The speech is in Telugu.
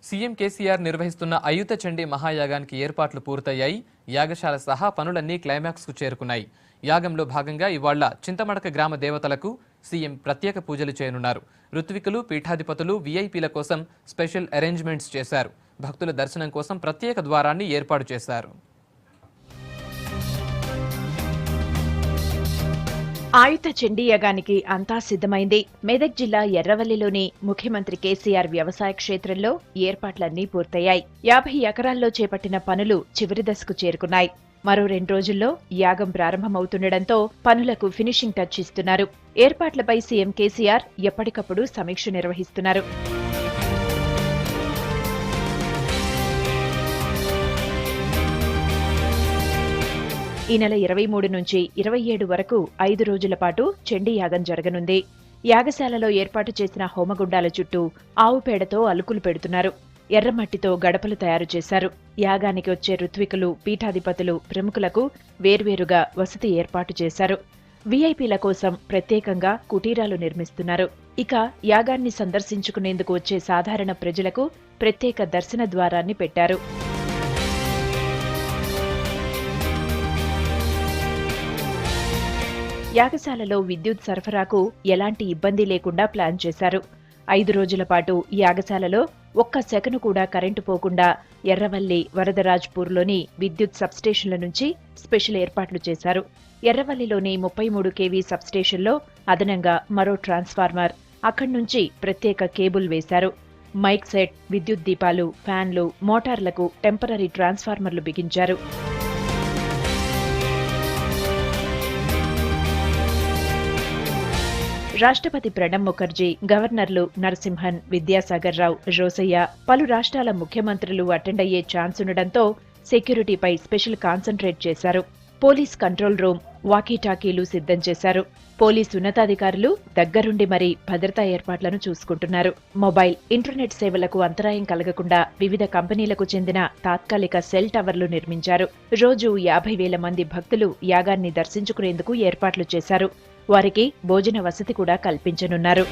సీఎం కేసీఆర్ నిర్వహిస్తున్న అయుత చండీ మహాయాగానికి ఏర్పాట్లు పూర్తయ్యాయి. యాగశాల సహా పనులన్నీ క్లైమాక్స్కు చేరుకున్నాయి. యాగంలో భాగంగా ఇవాళ చింతమడక గ్రామ దేవతలకు సీఎం ప్రత్యేక పూజలు చేయనున్నారు. ఋత్వికులు, పీఠాధిపతులు, వీఐపీల కోసం స్పెషల్ అరేంజ్మెంట్స్ చేశారు. భక్తుల దర్శనం కోసం ప్రత్యేక ద్వారాన్ని ఏర్పాటు చేశారు. ఆయుత చండీ యాగానికి అంతా సిద్ధమైంది. మెదక్ జిల్లా ఎర్రవల్లిలోని ముఖ్యమంత్రి కేసీఆర్ వ్యవసాయ క్షేత్రంలో ఏర్పాట్లన్నీ పూర్తయ్యాయి. 50 ఎకరాల్లో చేపట్టిన పనులు చివరి దశకు చేరుకున్నాయి. మరో 2 రోజుల్లో యాగం ప్రారంభమవుతుండటంతో పనులకు ఫినిషింగ్ టచ్ ఇస్తున్నారు. ఏర్పాట్లపై సీఎం కేసీఆర్ ఎప్పటికప్పుడు సమీక్ష నిర్వహిస్తున్నారు. ఈ నెల 23 నుంచి 27 వరకు 5 రోజుల పాటు చండీ యాగం జరగనుంది. యాగశాలలో ఏర్పాటు చేసిన హోమగుండాల చుట్టూ ఆవు పేడతో అలుకులు పెడుతున్నారు. ఎర్రమట్టితో గడపలు తయారు చేశారు. యాగానికి వచ్చే ఋత్వికులు, పీఠాధిపతులు, ప్రముఖులకు వేర్వేరుగా వసతి ఏర్పాటు చేశారు. వీఐపీల కోసం ప్రత్యేకంగా కుటీరాలు నిర్మిస్తున్నారు. ఇక యాగాన్ని సందర్శించుకునేందుకు వచ్చే సాధారణ ప్రజలకు ప్రత్యేక దర్శన ద్వారాన్ని పెట్టారు. యాగశాలలో విద్యుత్ సరఫరాకు ఎలాంటి ఇబ్బంది లేకుండా ప్లాన్ చేశారు. 5 రోజుల పాటు యాగశాలలో ఒక్క సెకను కూడా కరెంటు పోకుండా ఎర్రవల్లి, వరదరాజ్పూర్లోని విద్యుత్ సబ్స్టేషన్ల నుంచి స్పెషల్ ఏర్పాట్లు చేశారు. ఎర్రవల్లిలోని 33 kV సబ్స్టేషన్లో అదనంగా మరో ట్రాన్స్ఫార్మర్, అక్కడి నుంచి ప్రత్యేక కేబుల్ వేశారు. మైక్ సెట్, విద్యుత్ దీపాలు, ఫ్యాన్లు, మోటార్లకు టెంపరరీ ట్రాన్స్ఫార్మర్లు బిగించారు. రాష్ట్రపతి ప్రణబ్ ముఖర్జీ, గవర్నర్లు నరసింహన్, విద్యాసాగర్ రావు, రోసయ్య, పలు రాష్ట్రాల ముఖ్యమంత్రులు అటెండ్ అయ్యే ఛాన్స్ ఉండడంతో సెక్యూరిటీపై స్పెషల్ కాన్సంట్రేట్ చేశారు. పోలీస్ కంట్రోల్ రూమ్, వాకీటాకీలు సిద్ధం చేశారు. పోలీసు ఉన్నతాధికారులు దగ్గరుండి మరీ భద్రతా ఏర్పాట్లను చూసుకుంటున్నారు. మొబైల్, ఇంటర్నెట్ సేవలకు అంతరాయం కలగకుండా వివిధ కంపెనీలకు చెందిన తాత్కాలిక సెల్ టవర్లు నిర్మించారు. రోజు 50,000 మంది భక్తులు యాగాన్ని దర్శించుకునేందుకు ఏర్పాట్లు చేశారు. వారికి భోజన వసతి కూడా కల్పించనున్నారు.